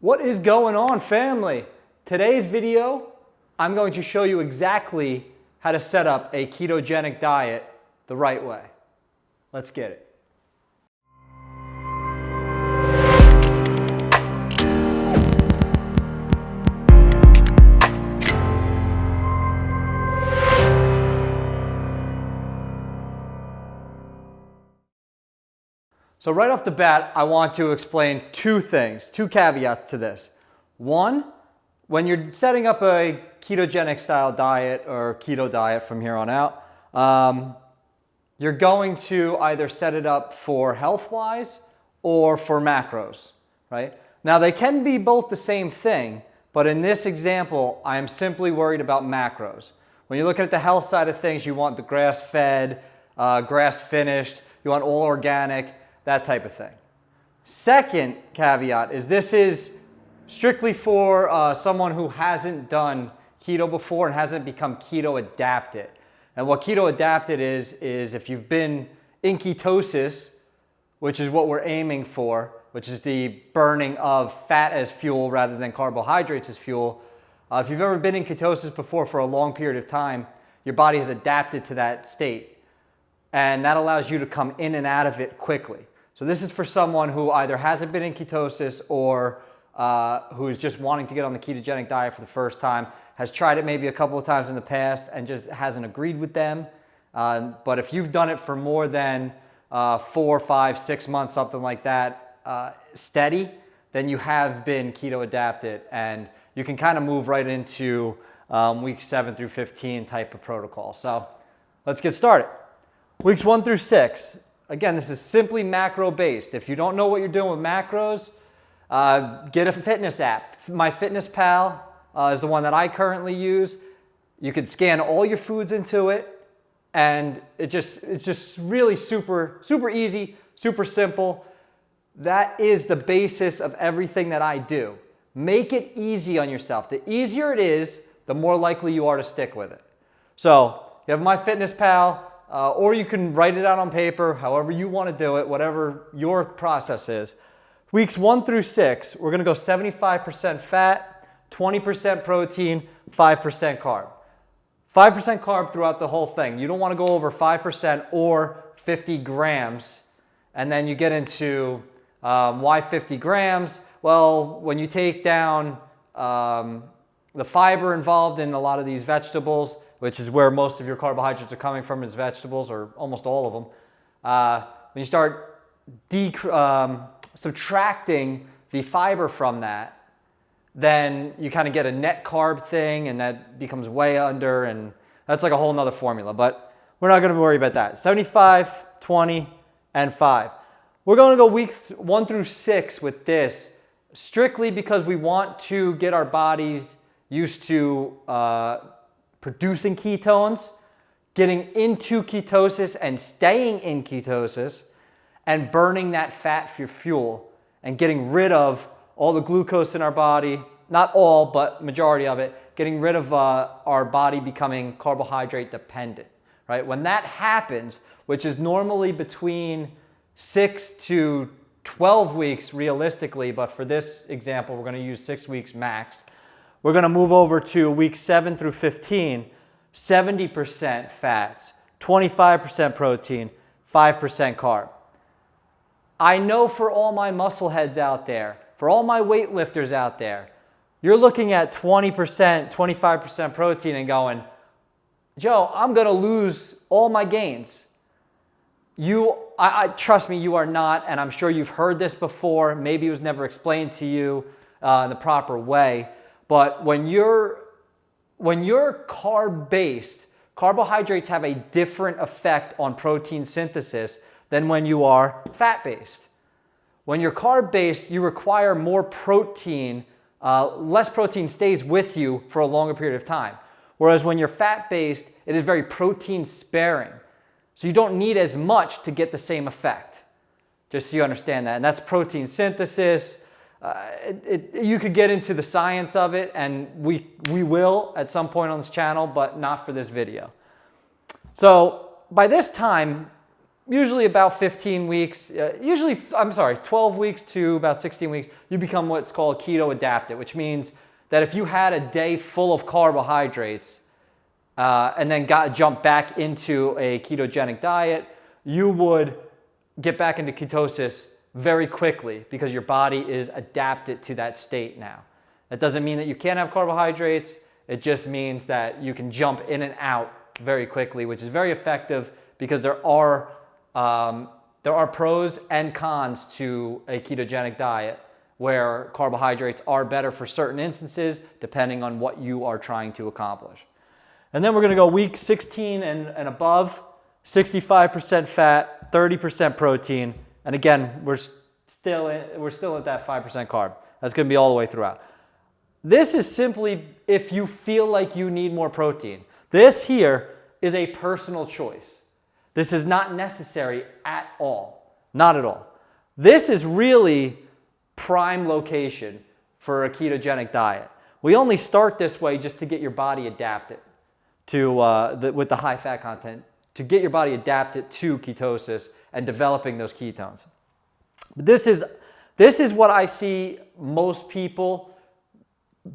What is going on, family? Today's video, I'm going to show you exactly how to set up a ketogenic diet the right way. Let's get it. So right off the bat, I want to explain two things, two caveats to this. One, when you're setting up a ketogenic style diet or keto diet from here on out, you're going to either set it up for health-wise or for macros, right? Now they can be both the same thing, but in this example, I am simply worried about macros. When you're looking at the health side of things, you want the grass-fed, grass-finished, you want all organic, that type of thing. Second caveat is this is strictly for someone who hasn't done keto before and hasn't become keto adapted. And what keto adapted is if you've been in ketosis, which is what we're aiming for, which is the burning of fat as fuel rather than carbohydrates as fuel. If you've ever been in ketosis before for a long period of time, your body has adapted to that state. And that allows you to come in and out of it quickly. So this is for someone who either hasn't been in ketosis or who is just wanting to get on the ketogenic diet for the first time, has tried it maybe a couple of times in the past and just hasn't agreed with them. But if you've done it for more than 4, 5, 6 months, something like that, steady, then you have been keto adapted and you can kind of move right into week 7 through 15 type of protocol. So let's get started. Weeks 1 through 6. Again, this is simply macro based. If you don't know what you're doing with macros, get a fitness app. MyFitnessPal is the one that I currently use. You can scan all your foods into it, and it's just really super easy, super simple. That is the basis of everything that I do. Make it easy on yourself. The easier it is, the more likely you are to stick with it. So you have MyFitnessPal. Or you can write it out on paper, however you want to do it, whatever your process is. Weeks 1 through 6, we're going to go 75% fat, 20% protein, 5% carb. 5% carb throughout the whole thing. You don't want to go over 5% or 50 grams. And then you get into why 50 grams? Well, when you take down the fiber involved in a lot of these vegetables, which is where most of your carbohydrates are coming from, is vegetables, or almost all of them. When you start subtracting the fiber from that, then you kind of get a net carb thing, and that becomes way under, and that's like a whole nother formula, but we're not going to worry about that. 75, 20, and 5. We're going to go weeks 1 through 6 with this, strictly because we want to get our bodies used to producing ketones, getting into ketosis and staying in ketosis, and burning that fat for fuel, and getting rid of all the glucose in our body, not all, but majority of it, getting rid of our body becoming carbohydrate dependent, right? When that happens, which is normally between 6 to 12 weeks realistically, but for this example, we're gonna use 6 weeks max. We're going to move over to week 7 through 15, 70% fats, 25% protein, 5% carb. I know for all my muscle heads out there, for all my weightlifters out there, you're looking at 20%, 25% protein and going, Joe, I'm going to lose all my gains. Trust me, you are not, and I'm sure you've heard this before. Maybe it was never explained to you in the proper way. But when you're carb-based, carbohydrates have a different effect on protein synthesis than when you are fat-based. When you're carb-based, you require more protein, less protein stays with you for a longer period of time. Whereas when you're fat-based, it is very protein-sparing. So you don't need as much to get the same effect, just so you understand that. And that's protein synthesis. You could get into the science of it, and we will at some point on this channel, but not for this video. So by this time, usually about 15 weeks, 12 weeks to about 16 weeks, you become what's called keto adapted, which means that if you had a day full of carbohydrates and then jumped back into a ketogenic diet, you would get back into ketosis very quickly because your body is adapted to that state now. That doesn't mean that you can't have carbohydrates. It just means that you can jump in and out very quickly, which is very effective because there are pros and cons to a ketogenic diet where carbohydrates are better for certain instances depending on what you are trying to accomplish. And then we're going to go week 16 and above, 65% fat, 30% protein. And again, we're still at that 5% carb. That's going to be all the way throughout. This is simply if you feel like you need more protein. This here is a personal choice. This is not necessary at all. Not at all. This is really prime location for a ketogenic diet. We only start this way just to get your body adapted to with the high fat content, to get your body adapted to ketosis and developing those ketones. But this is what I see most people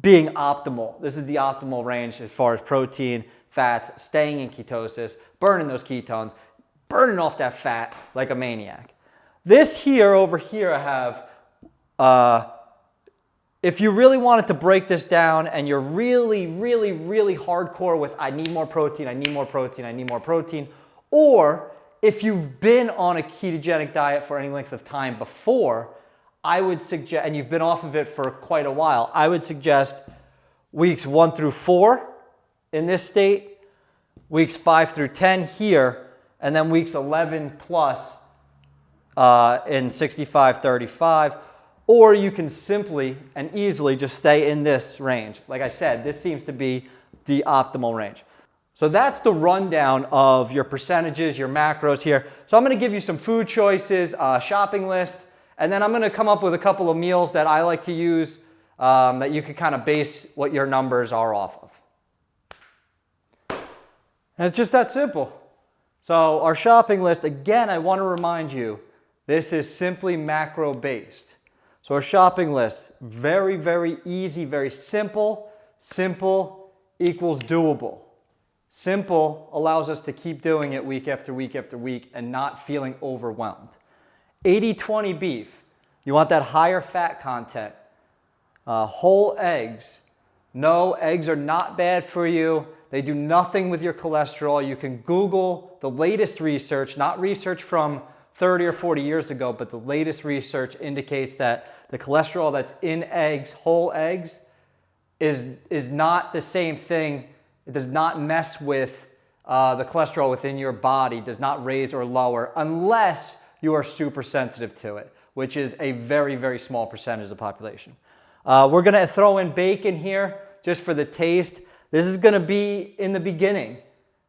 being optimal. This is the optimal range as far as protein, fats, staying in ketosis, burning those ketones, burning off that fat like a maniac. This here, over here, I have, if you really wanted to break this down and you're really, really, really hardcore with I need more protein, I need more protein, I need more protein, or if you've been on a ketogenic diet for any length of time before, I would suggest, and you've been off of it for quite a while, I would suggest weeks 1 through 4 in this state, weeks 5 through 10 here, and then weeks 11 plus in 65-35, or you can simply and easily just stay in this range. Like I said, this seems to be the optimal range. So that's the rundown of your percentages, your macros here. So I'm going to give you some food choices, shopping list, and then I'm going to come up with a couple of meals that I like to use that you can kind of base what your numbers are off of. And it's just that simple. So our shopping list, again, I want to remind you, this is simply macro based. So our shopping list, very, very easy, very simple. Simple equals doable. Simple allows us to keep doing it week after week after week and not feeling overwhelmed. 80-20 beef. You want that higher fat content. Whole eggs. No, eggs are not bad for you. They do nothing with your cholesterol. You can Google the latest research, not research from 30 or 40 years ago, but the latest research indicates that the cholesterol that's in eggs, whole eggs, is not the same thing. It does not mess with the cholesterol within your body, does not raise or lower unless you are super sensitive to it, which is a very, very small percentage of the population. We're going to throw in bacon here just for the taste. This is going to be in the beginning.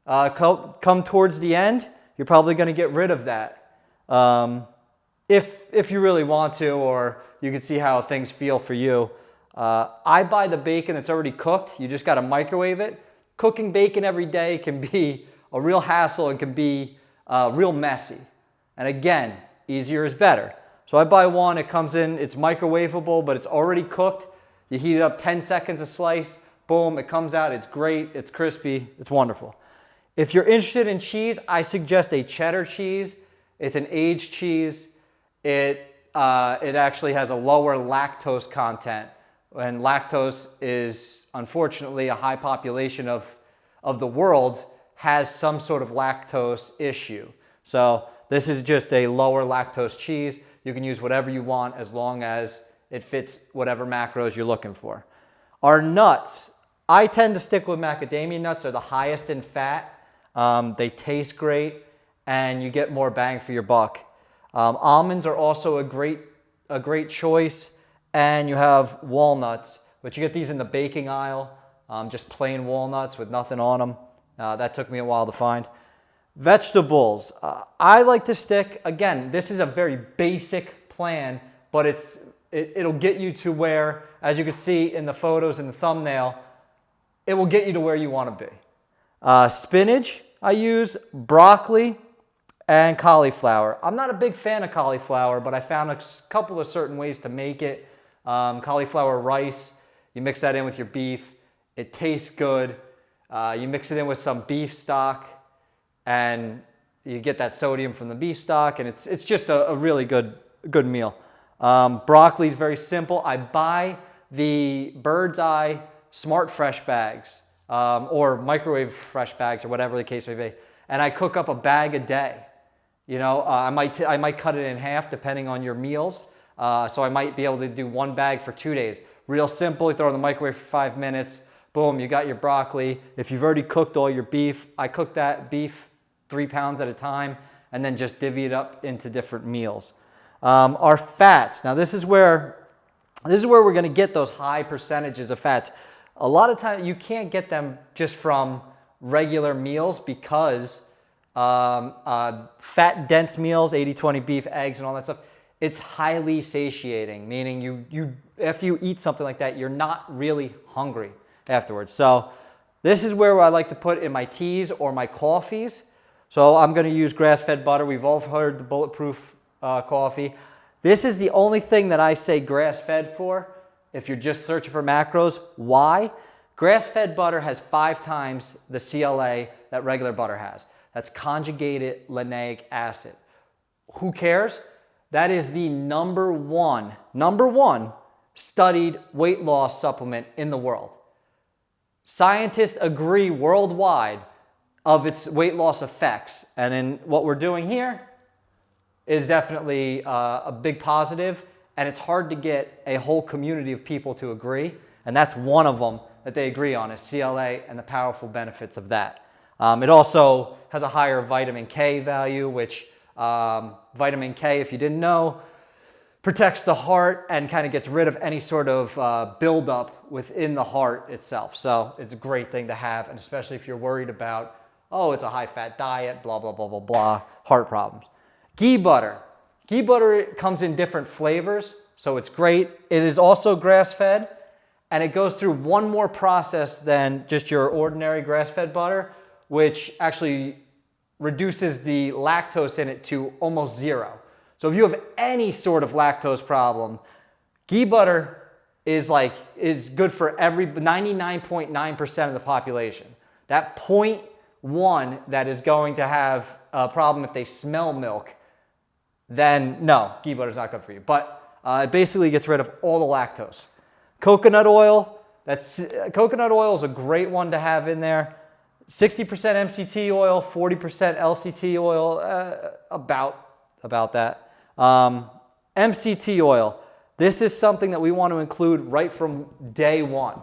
Come towards the end, you're probably going to get rid of that if you really want to, or you can see how things feel for you. I buy the bacon that's already cooked. You just got to microwave it. Cooking bacon every day can be a real hassle and can be real messy. And again, easier is better. So I buy one, it comes in, it's microwavable, but it's already cooked. You heat it up 10 seconds a slice, boom, it comes out, it's great, it's crispy, it's wonderful. If you're interested in cheese, I suggest a cheddar cheese. It's an aged cheese. It actually has a lower lactose content. And lactose is, unfortunately, a high population of the world has some sort of lactose issue. So this is just a lower lactose cheese. You can use whatever you want as long as it fits whatever macros you're looking for. Our nuts, I tend to stick with macadamia nuts. They're the highest in fat. They taste great, and you get more bang for your buck. Almonds are also a great choice, and you have walnuts, but you get these in the baking aisle, just plain walnuts with nothing on them. That took me a while to find. Vegetables, I like to stick, again, this is a very basic plan, but it'll get you to where, as you can see in the photos in the thumbnail, it will get you to where you want to be. Spinach I use, broccoli, and cauliflower. I'm not a big fan of cauliflower, but I found a couple of certain ways to make it. Cauliflower rice, you mix that in with your beef. It tastes good. You mix it in with some beef stock, and you get that sodium from the beef stock, and it's just a really good meal. Broccoli is very simple. I buy the Bird's Eye Smart Fresh bags, or microwave fresh bags, or whatever the case may be, and I cook up a bag a day. You know, I might cut it in half depending on your meals. So I might be able to do one bag for 2 days. Real simple. You throw it in the microwave for 5 minutes. Boom, you got your broccoli. If you've already cooked all your beef, I cook that beef 3 pounds at a time, and then just divvy it up into different meals. Our fats. Now this is where we're going to get those high percentages of fats. A lot of times you can't get them just from regular meals because fat dense meals, 80-20 beef, eggs, and all that stuff, it's highly satiating, meaning you after you eat something like that, you're not really hungry afterwards. So this is where I like to put in my teas or my coffees. So I'm going to use grass-fed butter. We've all heard the bulletproof coffee. This is the only thing that I say grass-fed for if you're just searching for macros. Why? Grass-fed butter has 5 times the CLA that regular butter has. That's conjugated linoleic acid. Who cares? That is the number one studied weight loss supplement in the world. Scientists agree worldwide of its weight loss effects. And in what we're doing here is definitely a big positive. And it's hard to get a whole community of people to agree. And that's one of them that they agree on is CLA and the powerful benefits of that. It also has a higher vitamin K value, which vitamin K, if you didn't know, protects the heart and kind of gets rid of any sort of buildup within the heart itself. So it's a great thing to have, and especially if you're worried about, oh, it's a high-fat diet, blah, blah, blah, blah, blah, heart problems. Ghee butter. Ghee butter comes in different flavors, so it's great. It is also grass-fed, and it goes through one more process than just your ordinary grass-fed butter, which actually reduces the lactose in it to almost 0. So if you have any sort of lactose problem, ghee butter is good for 99.9% of the population. That 0.1 that is going to have a problem if they smell milk, then no, ghee butter is not good for you. But it basically gets rid of all the lactose. Coconut oil, coconut oil is a great one to have in there. 60% MCT oil, 40% LCT oil, about that. MCT oil, this is something that we want to include right from day one.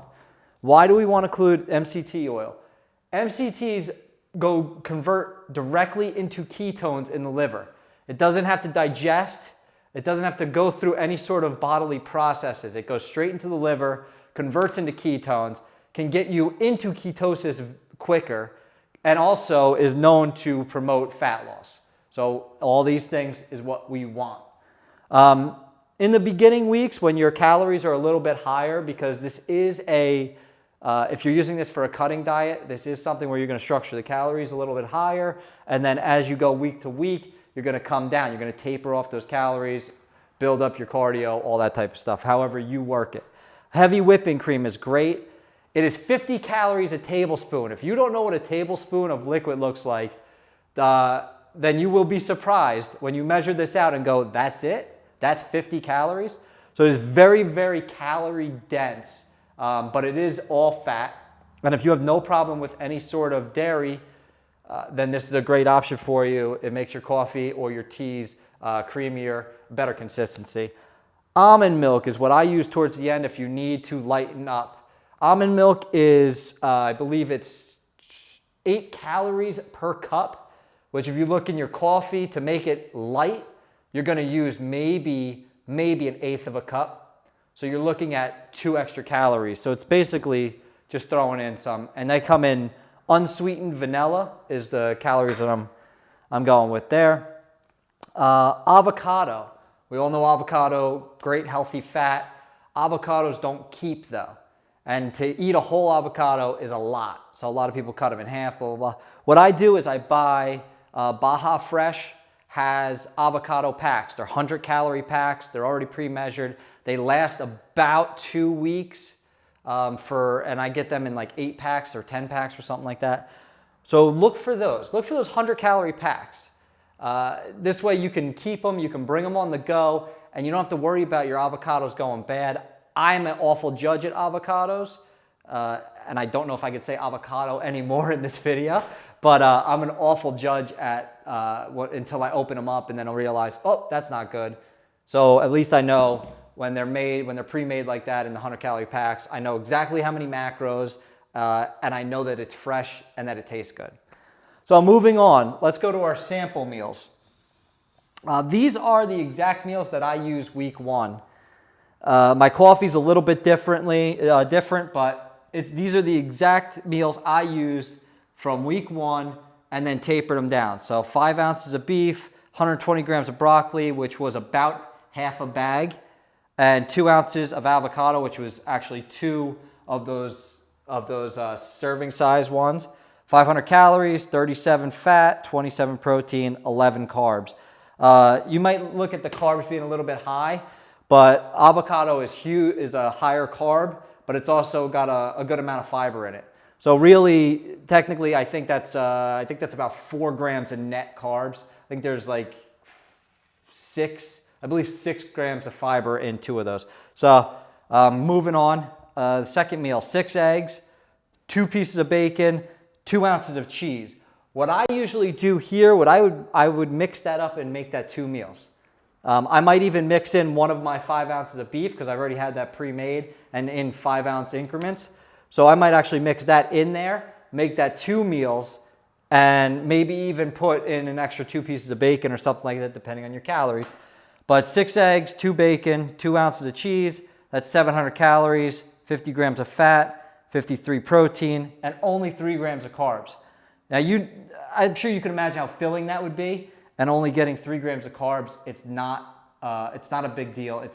Why do we want to include MCT oil? MCTs convert directly into ketones in the liver. It doesn't have to digest. It doesn't have to go through any sort of bodily processes. It goes straight into the liver, converts into ketones, can get you into ketosis quicker, and also is known to promote fat loss. So all these things is what we want. In the beginning weeks when your calories are a little bit higher, because this is if you're using this for a cutting diet, this is something where you're going to structure the calories a little bit higher, and then as you go week to week, you're going to come down. You're going to taper off those calories, build up your cardio, all that type of stuff, however you work it. Heavy whipping cream is great. It is 50 calories a tablespoon. If you don't know what a tablespoon of liquid looks like, then you will be surprised when you measure this out and go, that's it? That's 50 calories? So it is very, very calorie dense, but it is all fat. And if you have no problem with any sort of dairy, then this is a great option for you. It makes your coffee or your teas creamier, better consistency. Almond milk is what I use towards the end if you need to lighten up. Almond milk is, I believe it's 8 calories per cup, which if you look in your coffee to make it light, you're going to use maybe 1/8 of a cup. So you're looking at 2 extra calories. So it's basically just throwing in some, and they come in unsweetened vanilla is the calories that I'm going with there. Avocado. We all know avocado, great healthy fat. Avocados don't keep though. And to eat a whole avocado is a lot. So a lot of people cut them in half, blah, blah, blah. What I do is I buy Baja Fresh has avocado packs. They're 100-calorie packs. They're already pre-measured. They last about 2 weeks and I get them in like 8 packs or 10 packs or something like that. So look for those. Look for those 100-calorie packs. This way you can keep them, you can bring them on the go, and you don't have to worry about your avocados going bad. I'm an awful judge at avocados, and I don't know if I could say avocado anymore in this video, but I'm an awful judge at until I open them up and then I'll realize, oh, that's not good. So at least I know when they're pre-made like that in the 100-calorie packs, I know exactly how many macros, and I know that it's fresh and that it tastes good. So moving on, let's go to our sample meals. These are the exact meals that I use week 1. My coffee's a little bit different, but these are the exact meals I used from week 1 and then tapered them down. So 5 ounces of beef, 120 grams of broccoli, which was about half a bag, and 2 ounces of avocado, which was actually 2 of those serving size ones. 500 calories, 37 fat, 27 protein, 11 carbs. You might look at the carbs being a little bit high, but avocado is a higher carb, but it's also got a good amount of fiber in it. So really, technically, I think that's about 4 grams of net carbs. I think there's like 6 grams of fiber in 2 of those. So moving on, the second meal, 6 eggs, 2 pieces of bacon, 2 ounces of cheese. What I usually do here, I would mix that up and make that 2 meals. I might even mix in 1 of my 5 ounces of beef because I've already had that pre-made and in 5-ounce increments. So I might actually mix that in there, make that 2 meals, and maybe even put in an extra 2 pieces of bacon or something like that, depending on your calories. But 6 eggs, 2 bacon, 2 ounces of cheese, that's 700 calories, 50 grams of fat, 53 protein, and only 3 grams of carbs. Now, I'm sure you can imagine how filling that would be, and only getting 3 grams of carbs, it's not a big deal.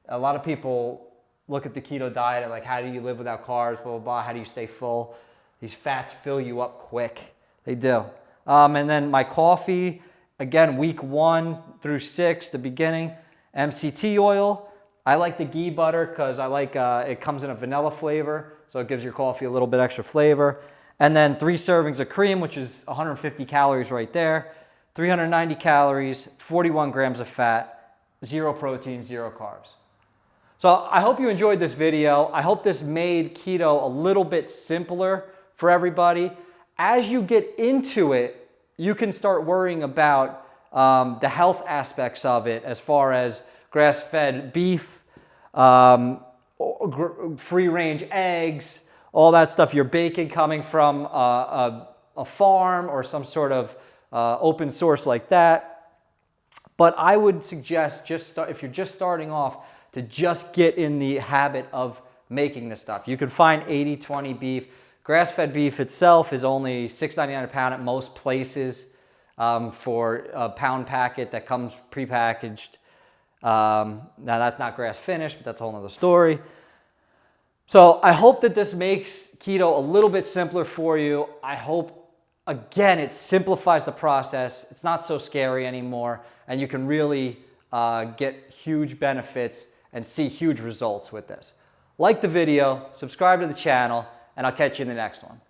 A lot of people look at the keto diet and like, how do you live without carbs, blah, blah, blah, how do you stay full? These fats fill you up quick. They do. And then my coffee, again, week 1 through 6, the beginning, MCT oil. I like the ghee butter because I like it comes in a vanilla flavor, so it gives your coffee a little bit extra flavor. And then 3 servings of cream, which is 150 calories right there, 390 calories, 41 grams of fat, 0 protein, 0 carbs. So I hope you enjoyed this video. I hope this made keto a little bit simpler for everybody. As you get into it, you can start worrying about the health aspects of it, as far as grass-fed beef, free-range eggs, all that stuff, your bacon coming from a farm or some sort of open source like that. But I would suggest, if you're just starting off, to just get in the habit of making this stuff. You can find 80-20 beef. Grass-fed beef itself is only $6.99 a pound at most places for a pound packet that comes prepackaged. Now that's not grass finished, but that's a whole nother story. So I hope that this makes keto a little bit simpler for you. I hope, again, it simplifies the process. It's not so scary anymore, and you can really get huge benefits and see huge results with this. Like the video, subscribe to the channel, and I'll catch you in the next one.